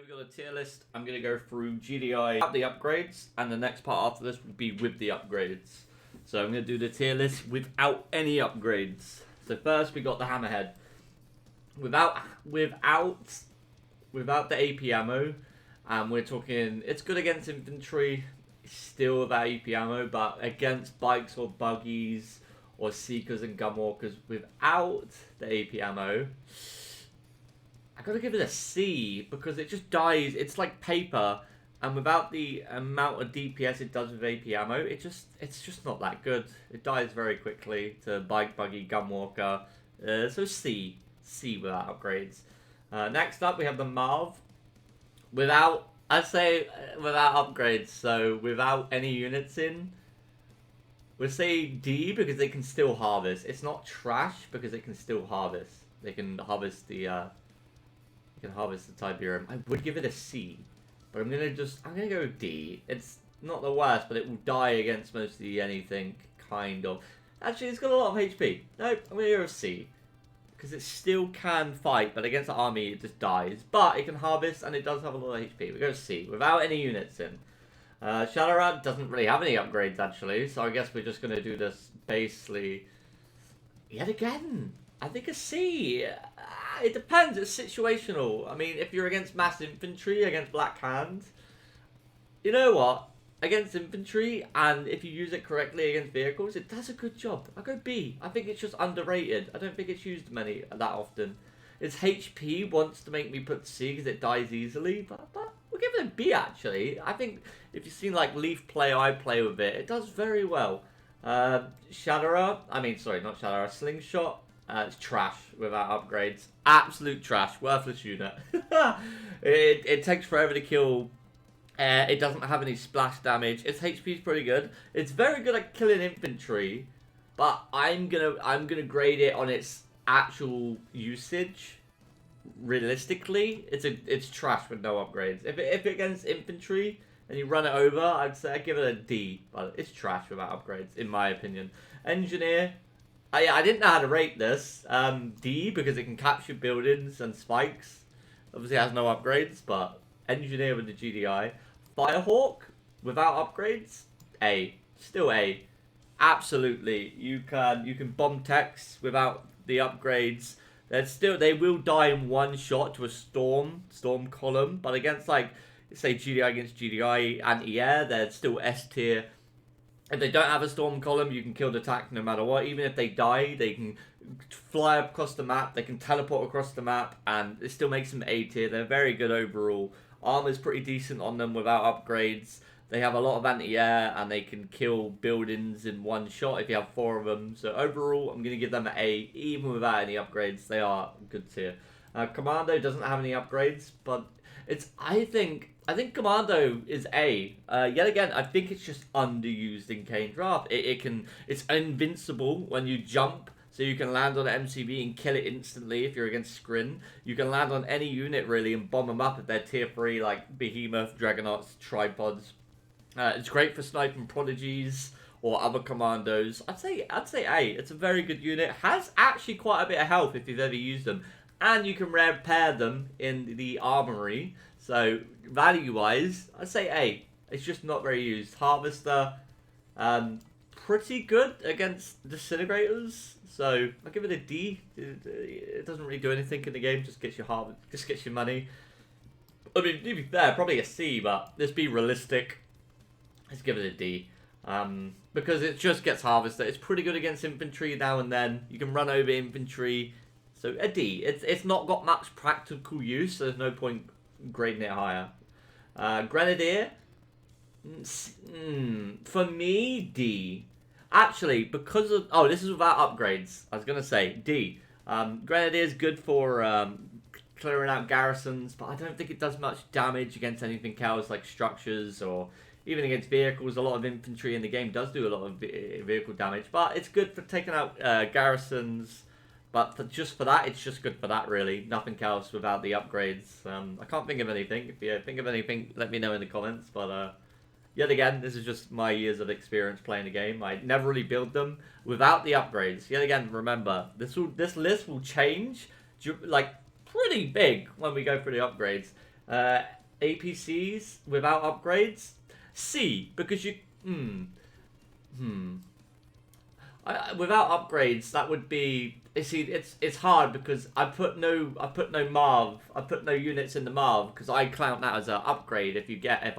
we got a tier list. I'm going to go through GDI without the upgrades, and the next part after this will be with the upgrades. So I'm going to do the tier list without any upgrades. So first we got the Hammerhead. Without the AP ammo, and we're talking, it's good against infantry, still without AP ammo, but against bikes or buggies or seekers and gunwalkers without the AP ammo, I gotta give it a C because it just dies. It's like paper, and without the amount of DPS it does with AP ammo, it's just not that good. It dies very quickly to bike, buggy, gunwalker. So C without upgrades. Next up we have the Marv. Without upgrades, so without any units in, we'll say D because they can still harvest. It's not trash because it can still harvest. They can harvest the Tiberian. I would give it a C, but I'm gonna go with D. It's not the worst, but it will die against mostly anything, kind of. Actually, it's got a lot of HP. Nope, I'm gonna go with C. Because it still can fight, but against the army it just dies. But it can harvest, and it does have a lot of HP. We go C, without any units in. Cirai doesn't really have any upgrades, actually, so I guess we're just going to do this basically yet again. I think a C. It depends, it's situational. I mean, if you're against mass infantry, against Black Hand, you know what? Against infantry, and if you use it correctly against vehicles, it does a good job. I'll go B. I think it's just underrated. I don't think it's used that often. Its HP wants to make me put C because it dies easily, but we'll give it a B actually. I think if you've seen like Leaf play, I play with it, it does very well. Slingshot. It's trash without upgrades. Absolute trash. Worthless unit. It takes forever to kill. It doesn't have any splash damage. Its HP is pretty good. It's very good at killing infantry, but I'm gonna grade it on its actual usage. Realistically, it's trash with no upgrades. If against infantry and you run it over, I'd say I'd give it a D, but it's trash without upgrades in my opinion. Engineer. I didn't know how to rate this. D because it can capture buildings and spikes. Obviously it has no upgrades, but Engineer with the GDI. Firehawk without upgrades, A. Still A. Absolutely. You can bomb techs without the upgrades. They will die in one shot to a storm column, but against like say GDI against GDI anti-air, they're still S tier. If they don't have a storm column, you can kill the attack no matter what. Even if they die, they can fly across the map, they can teleport across the map, and it still makes them A tier. They're very good overall. Armor's pretty decent on them without upgrades. They have a lot of anti-air, and they can kill buildings in one shot if you have 4 of them. So overall, I'm going to give them an A, even without any upgrades. They are good tier. Commando doesn't have any upgrades, but I think Commando is A. Yet again, I think it's just underused in Kane draft. It's invincible when you jump. So you can land on an MCB and kill it instantly if you're against Skrin. You can land on any unit really and bomb them up if they're tier 3 like Behemoth, Dragonauts, Tripods. It's great for sniping prodigies or other commandos. I'd say A. It's a very good unit. Has actually quite a bit of health if you've ever used them. And you can repair them in the armory. So value-wise, I'd say A. It's just not very used. Harvester, pretty good against disintegrators. So I'll give it a D. It doesn't really do anything in the game. Just gets your money. I mean, to be fair, probably a C, but let's be realistic. Let's give it a D. Because it just gets harvested. It's pretty good against infantry now and then. You can run over infantry. So a D. It's not got much practical use, so there's no point grading it higher. Grenadier. For me, D. Actually, because of... Oh, this is without upgrades. I was going to say D. Grenadier is good for clearing out garrisons, but I don't think it does much damage against anything else, like structures or even against vehicles. A lot of infantry in the game does do a lot of vehicle damage, but it's good for taking out garrisons. But just for that, it's just good for that, really. Nothing else without the upgrades. I can't think of anything. If you think of anything, let me know in the comments, but... Yet again, this is just my years of experience playing the game. I never really build them without the upgrades. Yet again, remember, this list will change like pretty big when we go through the upgrades. APCs without upgrades, C, because you without upgrades, that would be. You see, it's hard because I put no units in the Marv because I count that as an upgrade if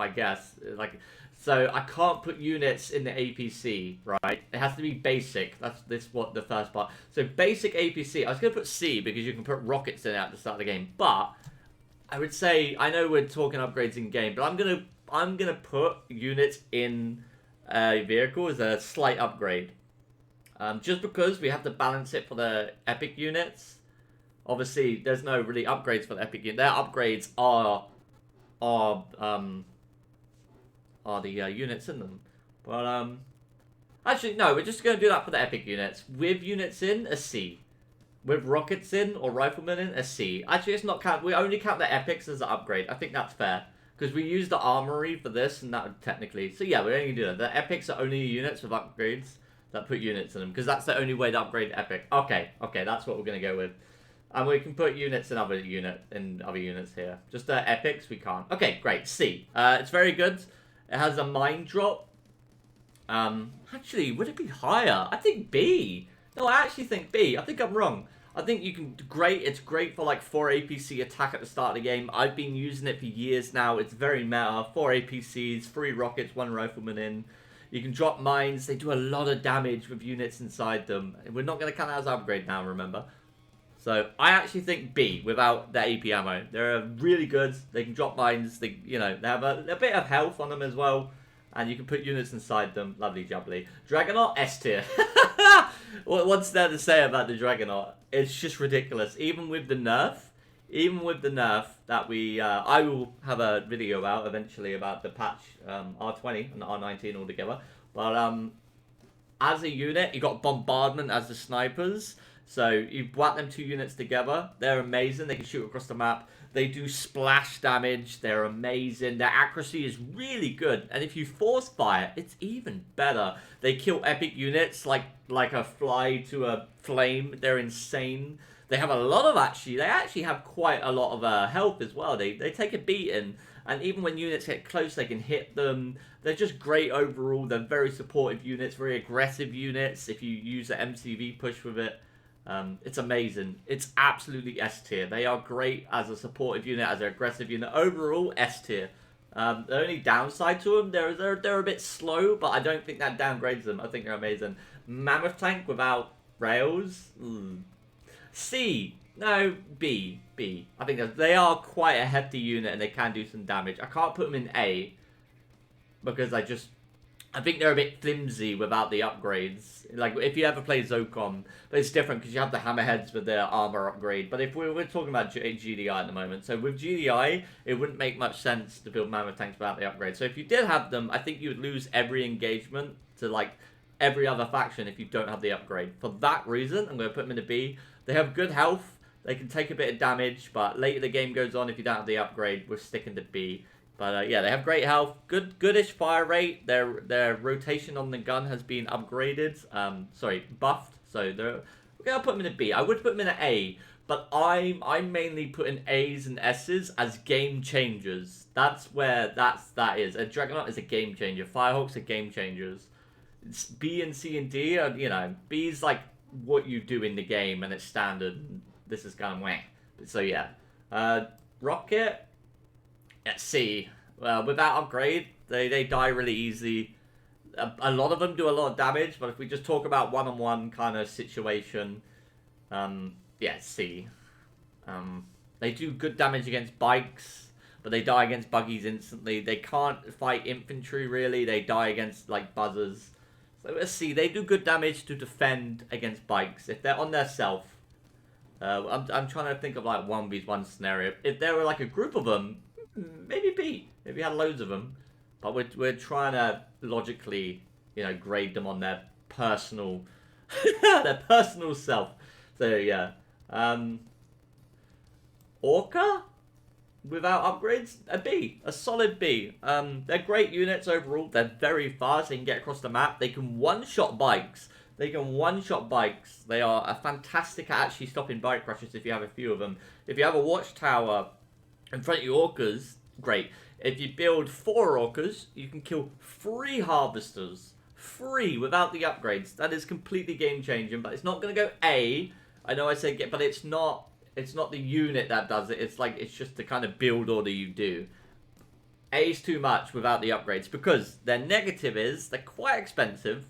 I guess like. So I can't put units in the APC, right? It has to be basic. That's what the first part. So basic APC. I was gonna put C because you can put rockets in it at the start of the game, but I would say I know we're talking upgrades in game, but I'm gonna put units in a vehicle as a slight upgrade. Just because we have to balance it for the epic units. Obviously, there's no really upgrades for the epic units. Their upgrades are the units in them. But actually, no, we're just going to do that for the epic units. With units in, a C. With rockets in or riflemen in, a C. Actually, it's not count. We only count the epics as an upgrade. I think that's fair. Because we use the armory for this, and that would technically. So yeah, we're only do that. The epics are only units with upgrades that put units in them, because that's the only way to upgrade epic. Okay, that's what we're gonna go with, and we can put units in other units here. Just the epics we can't. Okay, great. C. It's very good. It has a mine drop. Actually, would it be higher? I think B. No, I actually think B. I think I'm wrong. I think you can. Great. It's great for like 4 APC attack at the start of the game. I've been using it for years now. It's very meta. 4 APCs, 3 rockets, 1 rifleman in. You can drop mines. They do a lot of damage with units inside them. We're not going to count that as upgrade now, remember? So I actually think B without the AP ammo. They're really good. They can drop mines. They have a bit of health on them as well. And you can put units inside them. Lovely jubbly. Dragonaut, S tier. What's there to say about the Dragonaut? It's just ridiculous. Even with the nerf that we, I will have a video out eventually about the patch R20 and R19 altogether. But as a unit, you got bombardment as the snipers. So you whack them 2 units together. They're amazing. They can shoot across the map. They do splash damage. They're amazing. Their accuracy is really good. And if you force fire, it's even better. They kill epic units like a fly to a flame. They're insane. They have a lot of they actually have quite a lot of health as well. They take a beating, and even when units get close, they can hit them. They're just great overall. They're very supportive units, very aggressive units. If you use an MCV push with it, it's amazing. It's absolutely S tier. They are great as a supportive unit, as an aggressive unit. Overall, S tier. The only downside to them, they're a bit slow, but I don't think that downgrades them. I think they're amazing. Mammoth tank without rails. C. No, B. I think they are quite a hefty unit and they can do some damage. I can't put them in A because I think they're a bit flimsy without the upgrades. Like, if you ever play Zocom, but it's different because you have the hammerheads with their armor upgrade. But if we're talking about GDI at the moment, so with GDI, it wouldn't make much sense to build mammoth tanks without the upgrade. So if you did have them, I think you would lose every engagement to, like, every other faction if you don't have the upgrade. For that reason, I'm going to put them in a B. They have good health. They can take a bit of damage, but later the game goes on, if you don't have the upgrade, we're sticking to B. But yeah, they have great health, goodish fire rate. Their rotation on the gun has been upgraded. Buffed. So we're gonna put them in a B. I would put them in an A, but I'm mainly putting A's and S's as game changers. That's where that is. A Dragonaut is a game changer. Firehawks are game changers. It's B and C and D are, B's like what you do in the game and it's standard. This is kind of whack. So yeah, Rocket. At C, without upgrade, they die really easy. A lot of them do a lot of damage, but if we just talk about one-on-one kind of situation, yeah, C. They do good damage against bikes, but they die against buggies instantly. They can't fight infantry, really. They die against, like, buzzers. So let's see. They do good damage to defend against bikes. If they're on their self, I'm trying to think of, like, 1v1 scenario. If there were, like, a group of them, maybe B, if we had loads of them, but we're trying to logically, grade them on their personal, self. So yeah, Orca without upgrades, a B, a solid B. They're great units overall. They're very fast. They can get across the map. They can one-shot bikes. They are a fantastic at actually stopping bike crashes if you have a few of them. If you have a watchtower In front of your orcas, great. If you build 4 orcas, you can kill 3 harvesters. 3 without the upgrades. That is completely game changing, but it's not going to go A. I know I said get, but it's not the unit that does it. It's just the kind of build order you do. A is too much without the upgrades because their negative is they're quite expensive.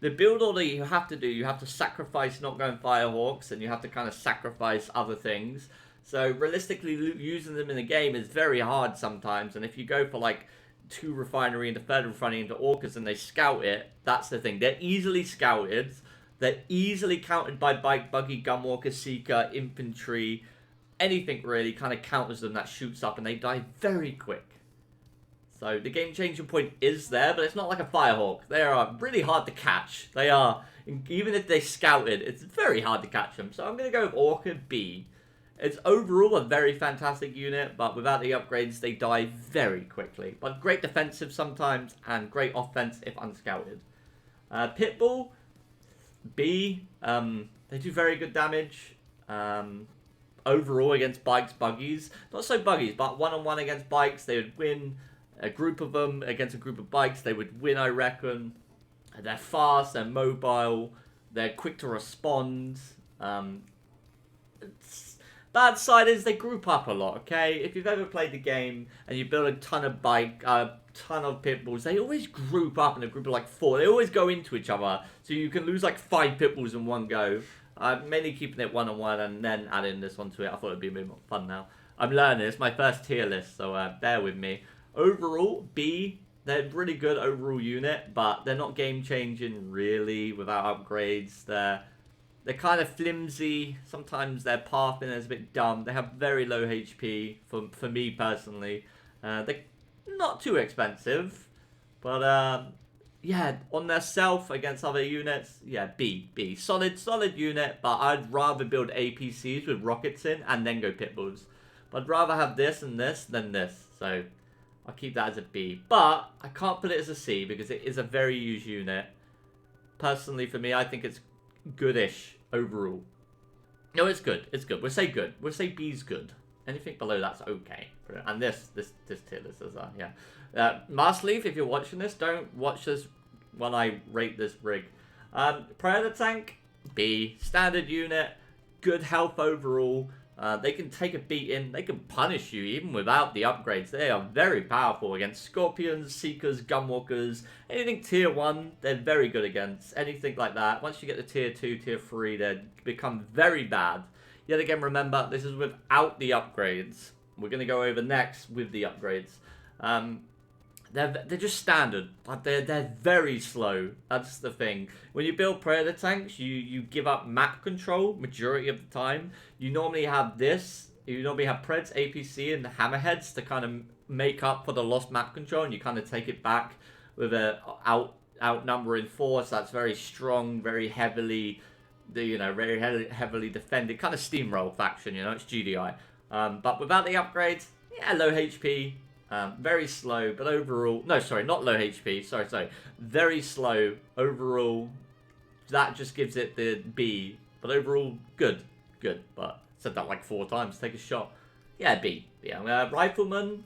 The build order you have to do, you have to sacrifice not going Firehawks, and you have to kind of sacrifice other things. So realistically, using them in the game is very hard sometimes. And if you go for like 2 refinery into 3rd refinery into orcas and they scout it, that's the thing. They're easily scouted. They're easily countered by bike, buggy, gunwalker, seeker, infantry. Anything really kind of counters them that shoots up, and they die very quick. So the game changing point is there, but it's not like a Firehawk. They are really hard to catch. They are, even if they scouted, it's very hard to catch them. So I'm going to go with Orca B. It's overall a very fantastic unit, but without the upgrades, they die very quickly. But great defensive sometimes, and great offense if unscouted. Pitbull, B. They do very good damage. Overall against bikes, buggies. Not so buggies, but one-on-one against bikes, they would win. A group of them against a group of bikes, they would win, I reckon. They're fast, they're mobile, they're quick to respond. Bad side is they group up a lot, okay? If you've ever played the game and you build a ton of ton of pitbulls, they always group up in a group of like 4. They always go into each other, so you can lose like 5 pitbulls in one go. I'm mainly keeping it one-on-one and then adding this onto it. I thought it'd be a bit more fun now. I'm learning. It's my first tier list, so bear with me. Overall, B, they're really good overall unit, but they're not game-changing really without upgrades. They're kind of flimsy. Sometimes their pathing is a bit dumb. They have very low HP for me personally. They're not too expensive, but yeah, on their self against other units, yeah, B. Solid unit, but I'd rather build APCs with rockets in and then go pitbulls. But I'd rather have this and this than this, so I'll keep that as a B. But I can't put it as a C because it is a very used unit. Personally, for me, I think it's goodish overall. No, it's good. It's good. We'll say good. We'll say B's good. Anything below that's okay. And this tier list is yeah. Master Leaf, if you're watching this, don't watch this when I rate this rig. Predator Tank, B. Standard unit. Good health overall. They can take a beating. They can punish you even without the upgrades. They are very powerful against Scorpions, Seekers, Gunwalkers. Anything tier 1, they're very good against. Anything like that. Once you get to tier 2, tier 3, they become very bad. Yet again, remember, this is without the upgrades. We're going to go over next with the upgrades. They're just standard, but they're very slow. That's the thing. When you build Predator tanks, you give up map control majority of the time. You normally have this. You normally have Preds, APC, and the Hammerheads to kind of make up for the lost map control, and you kind of take it back with a outnumbering force that's very strong, very heavily, very heavily defended, kind of steamroll faction. It's GDI. But without the upgrades, yeah, low HP. Very slow, but overall... No, sorry, not low HP. Sorry. Very slow. Overall, that just gives it the B. But overall, good. Good. But I said that like 4 times. Take a shot. Yeah, B. Yeah, Rifleman.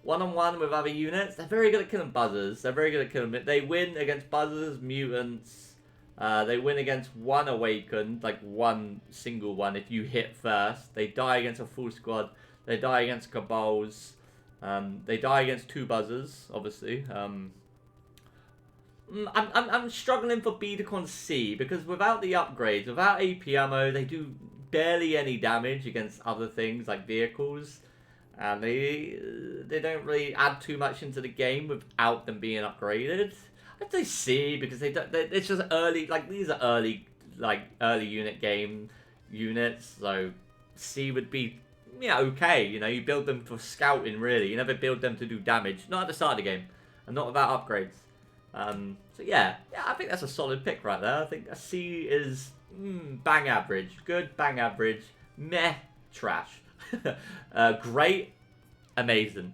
One-on-one with other units. They're very good at killing buzzers. They win against buzzers, mutants. They win against one awakened, like one single one if you hit first. They die against a full squad. They die against Cabals. They die against 2 buzzers, obviously. I'm struggling for B to con C because without the upgrades, without AP ammo, they do barely any damage against other things like vehicles, and they don't really add too much into the game without them being upgraded. I'd say C because it's just early. Like these are early unit game units, so C would be. Yeah, okay, you build them for scouting, really. You never build them to do damage. Not at the start of the game. And not without upgrades. So, yeah, I think that's a solid pick right there. I think a C is bang average. Good, bang average. Meh, trash. Great, amazing.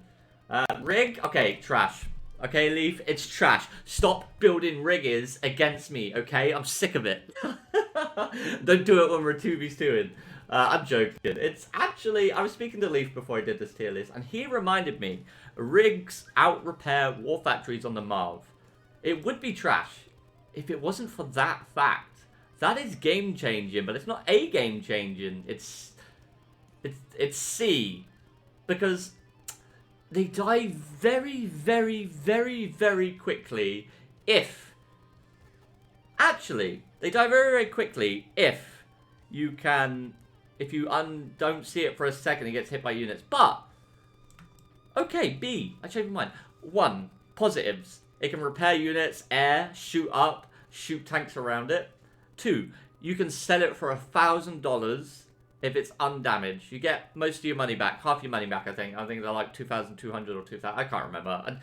Rig, okay, trash. Okay, Leaf, it's trash. Stop building riggers against me, okay? I'm sick of it. Don't do it when we're 2v2ing. I'm joking. It's actually, I was speaking to Leaf before I did this tier list, and he reminded me, rigs out-repair war factories on the Marv. It would be trash if it wasn't for that fact. That is game-changing, but it's not a game-changing. It's C. Because they die very, very, very, very quickly if... Actually, they die very, very quickly if you can... If you don't see it for a second, it gets hit by units. But, okay, B. I changed my mind. 1. Positives. It can repair units, air, shoot up, shoot tanks around it. 2. You can sell it for $1,000 if it's undamaged. You get most of your money back. Half your money back, I think. I think they're like 2,200 or 2,000. I can't remember. And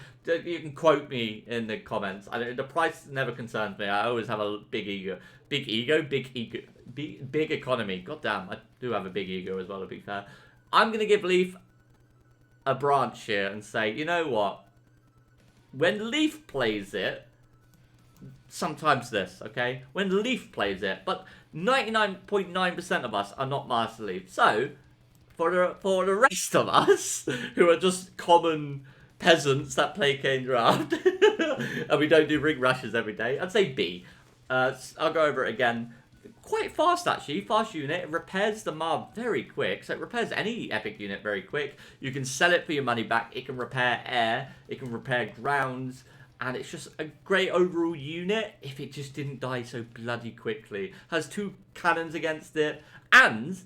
you can quote me in the comments. The price never concerns me. I always have a big ego. Big ego? Big ego. Big economy. God damn, I do have a big ego as well, to be fair. I'm going to give Leaf a branch here and say, you know what? When Leaf plays it, sometimes this, okay? When Leaf plays it, but 99.9% of us are not Master Leaf. So, for the rest of us, who are just common peasants that play Kane Draft, and we don't do ring rushes every day, I'd say B. I'll go over it again. Quite fast, actually. Fast unit. It repairs the mob very quick. So it repairs any epic unit very quick. You can sell it for your money back. It can repair air. It can repair grounds. And it's just a great overall unit if it just didn't die so bloody quickly. Has 2 cannons against it. And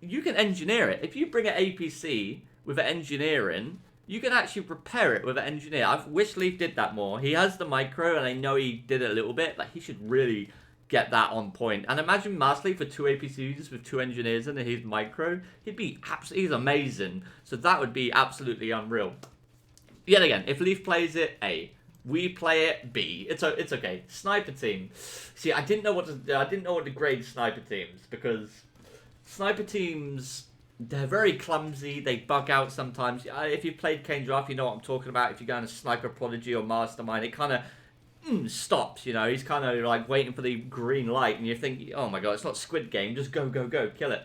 you can engineer it. If you bring an APC with an engineering, you can actually repair it with an engineer. I wish Leaf did that more. He has the micro, and I know he did it a little bit. Like, he should really get that on point. And imagine Master Leaf for 2 APCs with 2 engineers in his micro. He's amazing. So that would be absolutely unreal. Yet again, if Leaf plays it, A. We play it, B. It's okay. Sniper team. See, I didn't know what to grade sniper teams, because sniper teams, they're very clumsy. They bug out sometimes. If you've played Kane Draft, you know what I'm talking about. If you're going to Sniper Prodigy or Mastermind, it kind of stops, you know. He's kind of like waiting for the green light, and you think, oh my god, it's not Squid Game. Just go, go, go, kill it.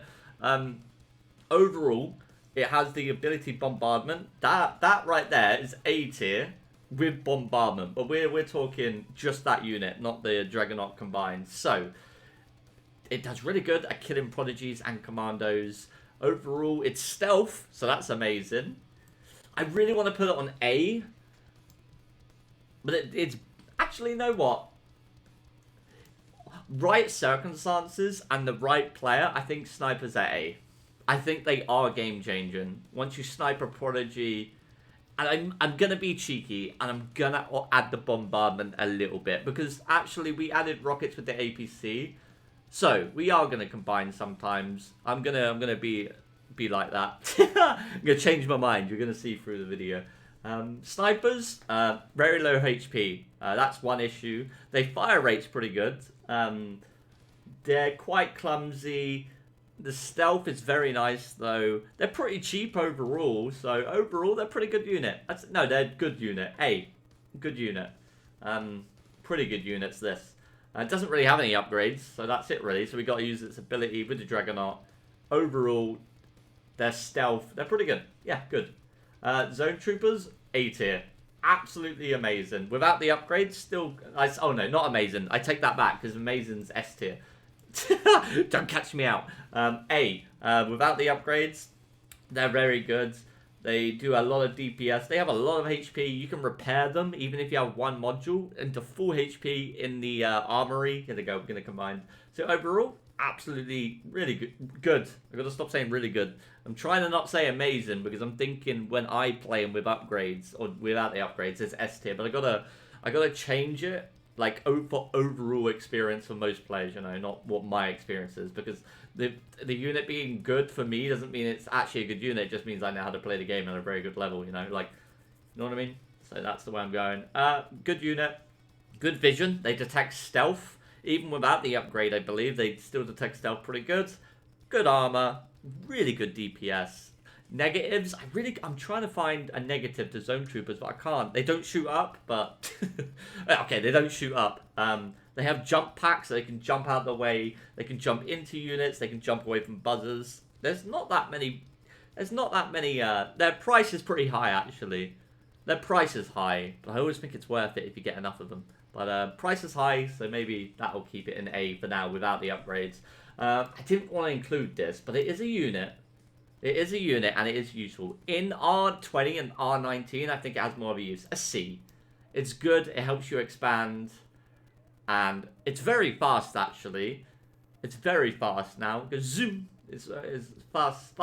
Overall, it has the ability bombardment. That right there is A tier with bombardment, but we're talking just that unit, not the Dragonaut combined. So it does really good at killing prodigies and commandos. Overall, it's stealth, so that's amazing. I really want to put it on A, but it's actually, you know what? Right circumstances and the right player, I think snipers are A. I think they are game changing. Once you snipe a prodigy, and I'm going to be cheeky, and I'm going to add the bombardment a little bit, because actually we added rockets with the APC. So, we are going to combine sometimes. I'm gonna be like that. I'm going to change my mind. You're going to see through the video. Snipers, very low HP. That's one issue. They fire rate's pretty good. They're quite clumsy. The stealth is very nice, though. They're pretty cheap overall, so overall they're pretty good unit. No, they're good unit. A, good unit. Pretty good units, this. It doesn't really have any upgrades, so that's it, really. So we got to use its ability with the Dragonaut. Overall, their stealth, they're pretty good. Yeah, good. Zone Troopers, A tier. Absolutely amazing. Without the upgrades, still... oh, no, not amazing. I take that back, because amazing's S tier. Don't catch me out. A, without the upgrades, they're very good. They do a lot of DPS. They have a lot of HP. You can repair them, even if you have one module, into full HP in the armory. Here they go, we're going to combine. So overall, absolutely really good. I've got to stop saying really good. I'm trying to not say amazing, because I'm thinking when I play them with upgrades, or without the upgrades, it's S tier. But I gotta change it, like, for overall experience for most players, you know, not what my experience is, because the unit being good for me doesn't mean it's actually a good unit. It just means I know how to play the game at a very good level, you know, like, you know what I mean? So that's the way I'm going. Good unit, good vision. They detect stealth, even without the upgrade. I believe they still detect stealth pretty good. Good armor, really good DPS. Negatives, I'm trying to find a negative to Zone Troopers, but I can't. They don't shoot up, but... okay, they don't shoot up. They have jump packs, so they can jump out of the way. They can jump into units. They can jump away from buzzers. There's not that many... their price is pretty high, actually. Their price is high, but I always think it's worth it if you get enough of them. But price is high, so maybe that'll keep it in A for now without the upgrades. I didn't want to include this, but it is a unit. It is a unit, and it is useful. In R20 and R19, I think it has more of a use. A C. It's good, it helps you expand, and it's very fast, actually. It's very fast now. It goes zoom! It's fast.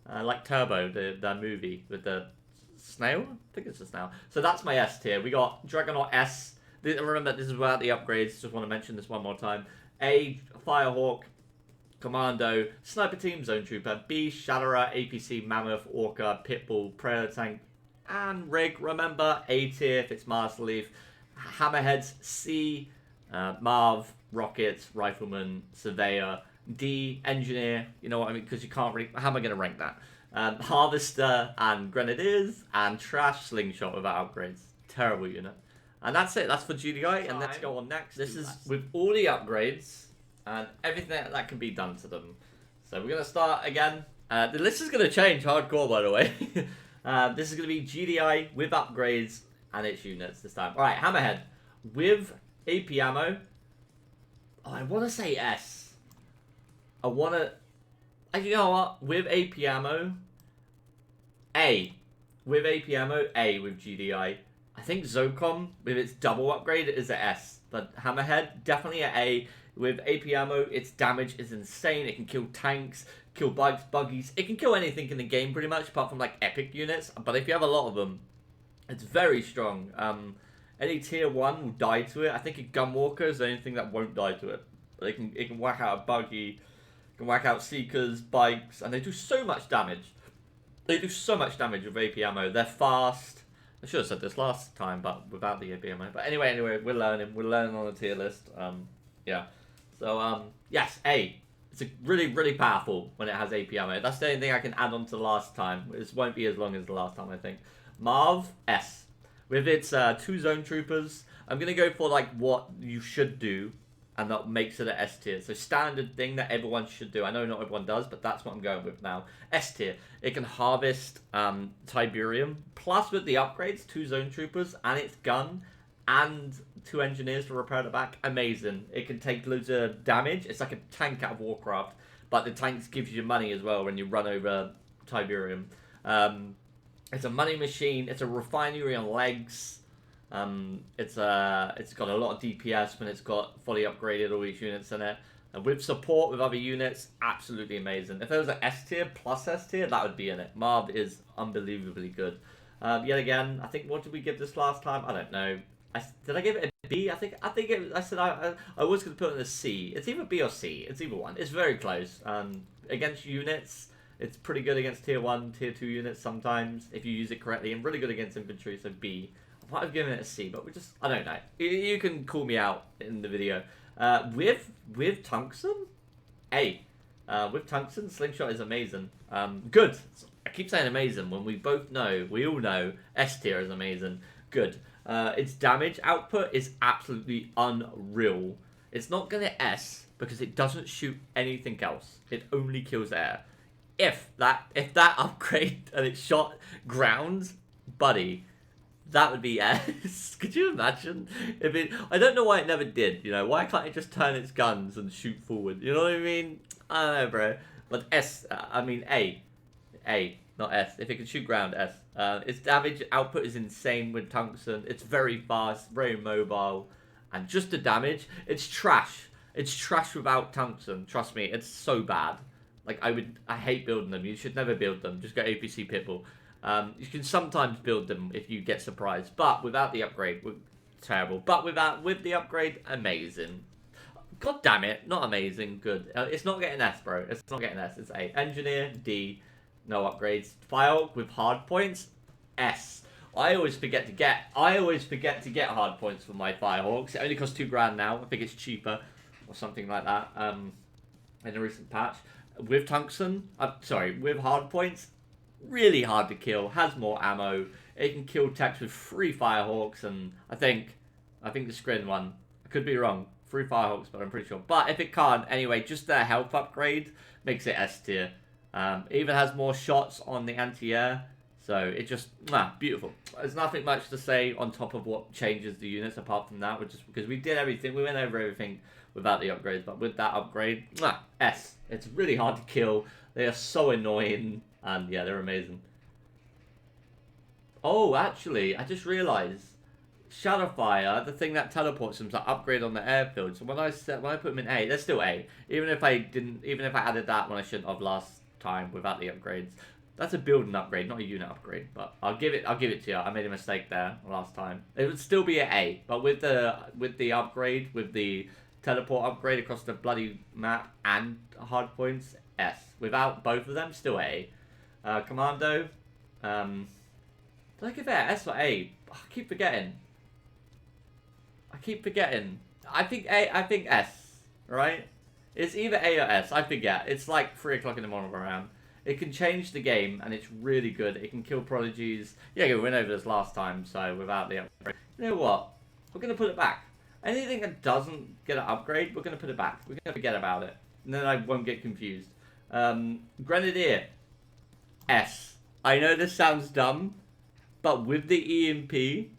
Like Turbo, the movie with the snail? I think it's a snail. So that's my S tier. We got Dragonaut S. Remember, this is without the upgrades. Just want to mention this one more time. A, Firehawk. Commando, Sniper Team, Zone Trooper, B, Shatterer, APC, Mammoth, Orca, Pitbull, Predator Tank, and Rig. Remember, A tier if it's Master Leaf, Hammerheads, C, Marv, Rockets, Rifleman, Surveyor, D, Engineer, you know what I mean, because you can't really, how am I going to rank that? Harvester, and Grenadiers, and Trash Slingshot without upgrades. Terrible unit. And that's it, that's for GDI, and let's go on next. This is with all the upgrades, and everything that can be done to them. So we're going to start again. The list is going to change hardcore, by the way. This is going to be GDI with upgrades and its units this time. Alright, Hammerhead with AP ammo. Oh, I want to say S. I want to... You know what? With AP ammo, A. With AP ammo, A with GDI. I think Zocom, with its double upgrade, is an S. But Hammerhead, definitely an A. With AP ammo, its damage is insane. It can kill tanks, kill bikes, buggies. It can kill anything in the game pretty much, apart from like epic units. But if you have a lot of them, it's very strong. Any tier 1 will die to it. I think a Gunwalker is the only thing that won't die to it. But it can whack out a buggy, it can whack out Seekers, bikes, and they do so much damage. They do so much damage with AP ammo. They're fast. I should have said this last time, but without the AP ammo. But anyway, we're learning. We're learning on the tier list. Yeah. So, yes, A. It's really powerful when it has AP ammo. That's the only thing I can add on to the last time. This won't be as long as the last time, I think. Marv, S. With its 2 Zone Troopers, I'm going to go for, like, what you should do, and that makes it an S tier. So, standard thing that everyone should do. I know not everyone does, but that's what I'm going with now. S tier. It can harvest Tiberian, plus with the upgrades, 2 Zone Troopers, and its gun, and 2 engineers to repair the back. Amazing. It can take loads of damage. It's like a tank out of Warcraft, but the tanks gives you money as well when you run over Tiberian. It's a money machine. It's a refinery on legs. It's got a lot of DPS when it's got fully upgraded all these units in it. And with support with other units, absolutely amazing. If there was an S tier plus S tier, that would be in it. Marv is unbelievably good. Yet again, I think, what did we give this last time? I don't know. Did I give it a B? I said I was going to put it in a C. It's either B or C. It's either one. It's very close. Against units, it's pretty good against tier 1, tier 2 units sometimes, if you use it correctly, and really good against infantry, so B. I might have given it a C, but I don't know. You can call me out in the video. With Tungsten, A. With Tungsten, Slingshot is amazing. Good. I keep saying amazing when we all know S tier is amazing. Good. Its damage output is absolutely unreal. It's not going to S because it doesn't shoot anything else. It only kills air. If that upgrade and it shot ground, buddy, that would be S. Could you imagine if it? I don't know why it never did. You know, why can't it just turn its guns and shoot forward? You know what I mean? I don't know, bro. But S. I mean A, not S. If it can shoot ground, S. Its damage output is insane with Tungsten. It's very fast, very mobile, and just the damage, it's trash. It's trash without Tungsten. Trust me, it's so bad. Like, I hate building them. You should never build them. Just go APC Pitbull. You can sometimes build them if you get surprised, but without the upgrade, terrible. But with the upgrade, amazing. God damn it, not amazing, good. It's not getting S, bro. It's not getting S. It's A. Engineer, D. No upgrades. File with hard points, S. I always forget to get hard points for my Firehawks. It only costs $2 grand now. I think it's cheaper or something like that. In a recent patch. with tungsten, sorry, with hard points, really hard to kill, has more ammo. It can kill techs with 3 firehawks, and I think the screen one, I could be wrong, 3 firehawks, but I'm pretty sure. But if it can't, anyway, just their health upgrade makes it S tier. Even has more shots on the anti-air, so it just, beautiful. There's nothing much to say on top of what changes the units apart from that, just because we did everything, we went over everything without the upgrades, but with that upgrade, S. It's really hard to kill. They are so annoying, and yeah, they're amazing. Oh, actually, I just realised, Shadowfire, the thing that teleports them, is like upgrade on the airfield. So when I put them in A, they're still A. Even if I added that when I shouldn't have last time without the upgrades. That's a building upgrade, not a unit upgrade. But I'll give it to you. I made a mistake there last time. It would still be an A, but with the upgrade, with the teleport upgrade across the bloody map and hard points, S. Without both of them, still A. Commando, did I give it an S or A? I keep forgetting. I think A, I think S, right? It's either A or S, I forget. It's like 3 o'clock in the morning around. It can change the game, and it's really good. It can kill prodigies. Yeah, we went over this last time, so without the upgrade. You know what? We're going to put it back. Anything that doesn't get an upgrade, we're going to put it back. We're going to forget about it. And then I won't get confused. Grenadier. S. I know this sounds dumb, but with the EMP,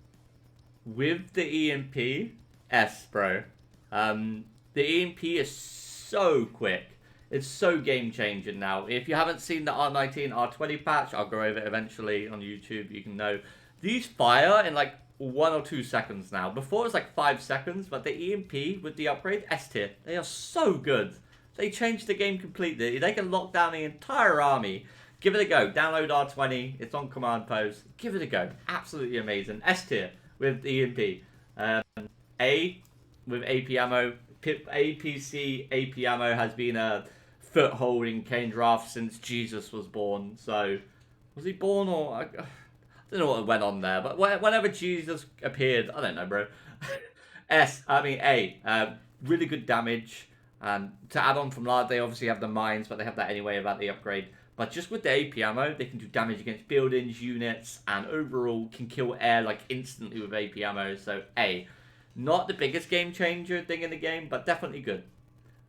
S, bro. The EMP is so quick. It's so game-changing now. If you haven't seen the R19, R20 patch, I'll go over it eventually on YouTube. You can know. These fire in like 1 or 2 seconds now. Before it was like 5 seconds, but the EMP with the upgrade, S tier. They are so good. They changed the game completely. They can lock down the entire army. Give it a go. Download R20. It's on command post. Give it a go. Absolutely amazing. S tier with the EMP. A with AP ammo. APC AP ammo has been a foothold in Kane draft since Jesus was born. So, was he born or... I don't know what went on there. But whenever Jesus appeared, I don't know, bro. A. Really good damage. To add on from last, they obviously have the mines, but they have that anyway about the upgrade. But just with the AP ammo, they can do damage against buildings, units, and overall can kill air like instantly with AP ammo. So A. Not the biggest game changer thing in the game, but definitely good.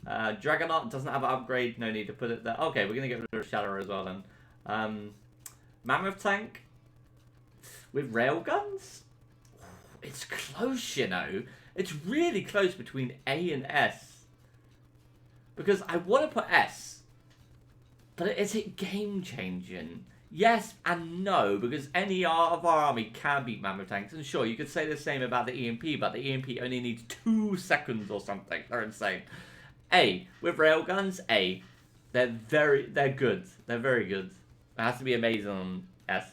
Dragonaut doesn't have an upgrade, no need to put it there. Okay, we're going to get rid of Shadow as well then. Mammoth Tank with railguns? It's close, you know. It's really close between A and S. Because I want to put S, but is it game changing? Yes and no, because any of our army can beat Mammoth Tanks. And sure, you could say the same about the EMP, but the EMP only needs 2 seconds or something. They're insane. A. With railguns, A. They're good. They're very good. It has to be amazing on S.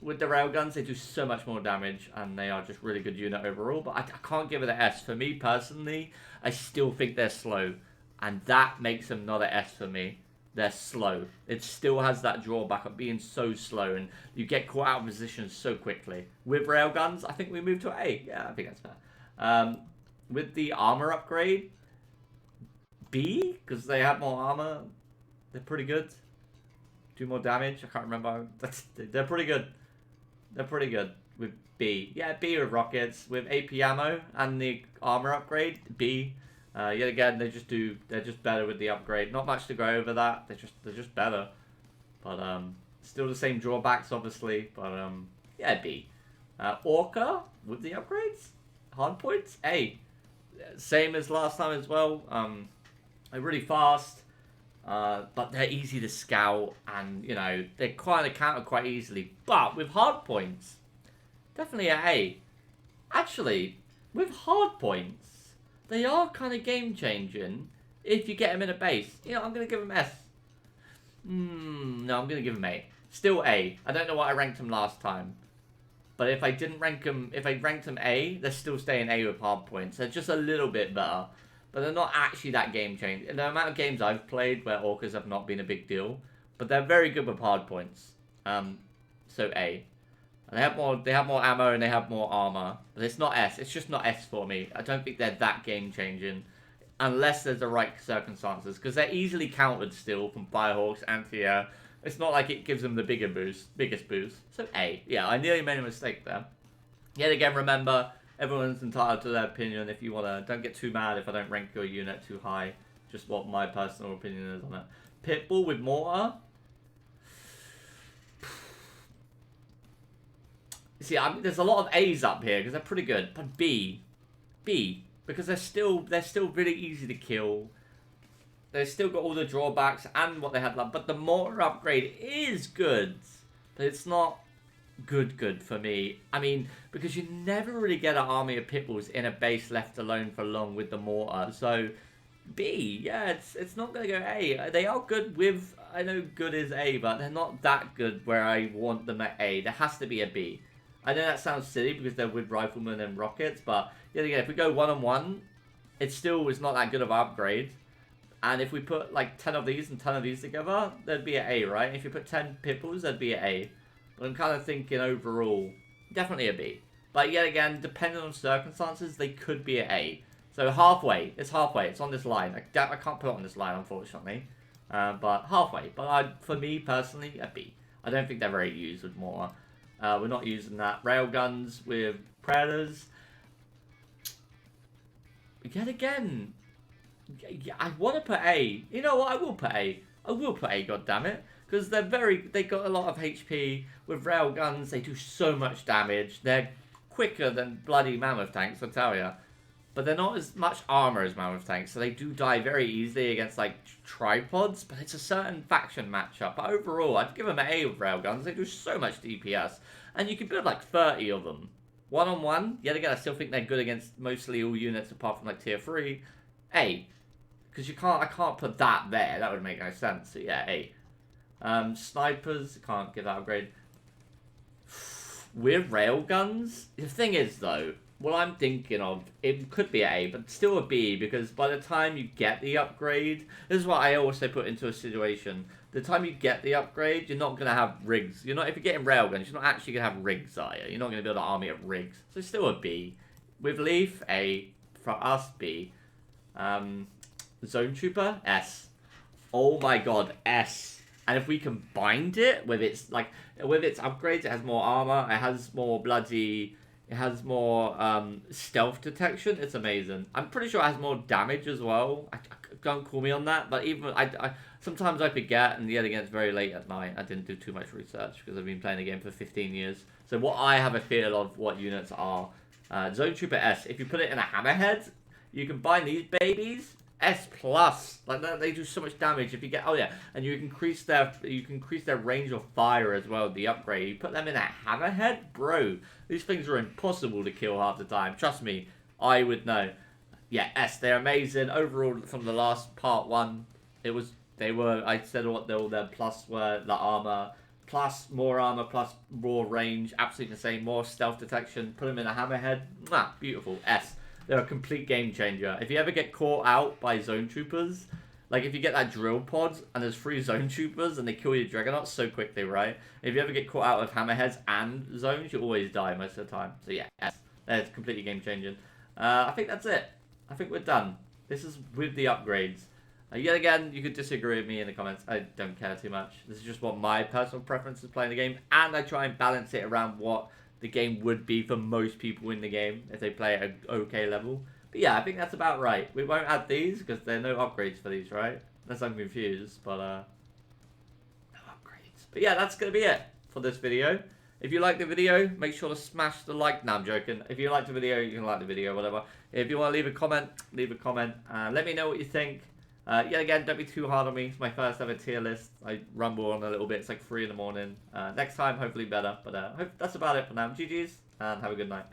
With the railguns, they do so much more damage, and they are just really good unit overall. But I can't give it an S. For me, personally, I still think they're slow. And that makes them not an S for me. They're slow. It still has that drawback of being so slow, and you get caught out of position so quickly. With railguns, I think we move to an A. Yeah, I think that's fair. With the armor upgrade, B, because they have more armor. They're pretty good. Do more damage. I can't remember. They're pretty good. They're pretty good with B. Yeah, B with rockets. With AP ammo and the armor upgrade, B. Yet again, they're just better with the upgrade. Not much to go over that. They're just better. But still the same drawbacks, obviously. But yeah, B. Orca with the upgrades, hard points, A. Same as last time as well. They're really fast, but they're easy to scout, and you know they kind of counter quite easily. But with hard points, definitely an A. Actually, with hard points, they are kind of game-changing if you get them in a base. You know, I'm going to give them S. No, I'm going to give them A. Still A. I don't know what I ranked them last time. But if I didn't rank them, if I ranked them A, they're still staying A with hard points. They're just a little bit better. But they're not actually that game-changing. The amount of games I've played where orcas have not been a big deal. But they're very good with hard points. So A. And they have more ammo and they have more armor. But it's not S. It's just not S for me. I don't think they're that game-changing. unless there's the right circumstances, because they're easily countered still from Firehawks, anti-air. It's not like it gives them the biggest boost. So A. Yeah, I nearly made a mistake there. Yet again, remember, everyone's entitled to their opinion. If you want to, don't get too mad if I don't rank your unit too high. Just what my personal opinion is on it. Pitbull with mortar. See, there's a lot of A's up here because they're pretty good. But B, because they're still really easy to kill. They've still got all the drawbacks and what they had left. But the mortar upgrade is good, but it's not good for me. I mean, because you never really get an army of pitbulls in a base left alone for long with the mortar. So B, yeah, it's not going to go A. They are good with, I know good is A, but they're not that good where I want them at A. There has to be a B. I know that sounds silly because they're with riflemen and rockets, but yet again, if we go 1-on-1, it still is not that good of an upgrade. And if we put like 10 of these and 10 of these together, there'd be an A, right? If you put 10 pitbulls, there'd be an A. But I'm kind of thinking overall, definitely a B. But yet again, depending on circumstances, they could be an A. So halfway. It's halfway. It's on this line. I can't put it on this line, unfortunately. But halfway. But for me, personally, a B. I don't think they're very used with mortar. We're not using that. Railguns with Predators. Yet again, I want to put A. You know what? I will put A. I will put A, goddammit. Because they got a lot of HP. With railguns, they do so much damage. They're quicker than bloody mammoth tanks, I tell ya. But they're not as much armor as mammoth tanks, so they do die very easily against, like, tripods. But it's a certain faction matchup. But overall, I'd give them an A with railguns. They do so much DPS. And you can build, like, 30 of them. 1-on-1, yet again, I still think they're good against mostly all units apart from, like, tier 3. A. Because I can't put that there. That would make no sense. So, yeah, A. Snipers, can't give that upgrade. With railguns? The thing is, though, what I'm thinking of, it could be A, but still a B, because by the time you get the upgrade, this is what I also put into a situation. The time you get the upgrade, you're not going to have rigs. If you're getting railguns, you're not actually going to have rigs, are you? You're not going to build an army of rigs. So still a B. With Leaf, A. For us, B. Zone Trooper, S. Oh my god, S. And if we combined it with its upgrades, it has more armor, it has more stealth detection. It's amazing. I'm pretty sure it has more damage as well. Don't call me on that, but even sometimes I forget, and yet again, it's very late at night. I didn't do too much research because I've been playing the game for 15 years. So what I have a feel of what units are. Zone Trooper S. If you put it in a hammerhead, you combine these babies. S plus, like that, they do so much damage. If you get, and you can increase their range of fire as well. The upgrade, you put them in a hammerhead, bro. These things are impossible to kill half the time. Trust me, I would know. Yeah, S, they're amazing overall. From the last part 1, I said what their plus were: the armor, plus more armor, plus raw range, absolutely the same. More stealth detection. Put them in a hammerhead, beautiful. S. They're a complete game changer. If you ever get caught out by zone troopers, like if you get that drill pod and there's 3 zone troopers and they kill your Dreadnoughts so quickly, right? If you ever get caught out with hammerheads and zones, you always die most of the time. So yeah, it's completely game changing. I think that's it. I think we're done. This is with the upgrades. Yet again, you could disagree with me in the comments. I don't care too much. This is just what my personal preference is playing the game, and I try and balance it around what the game would be for most people in the game if they play at an okay level. But yeah, I think that's about right. We won't add these because there are no upgrades for these, right? Unless I'm confused, but no upgrades. But yeah, that's going to be it for this video. If you like the video, make sure to smash the like. No, I'm joking. If you like the video, you can like the video, whatever. If you want to leave a comment, leave a comment. Let me know what you think. Yet again, don't be too hard on me. It's my first ever tier list. I rumble on a little bit. It's like 3 in the morning. Next time, hopefully better. But that's about it for now. GG's, and have a good night.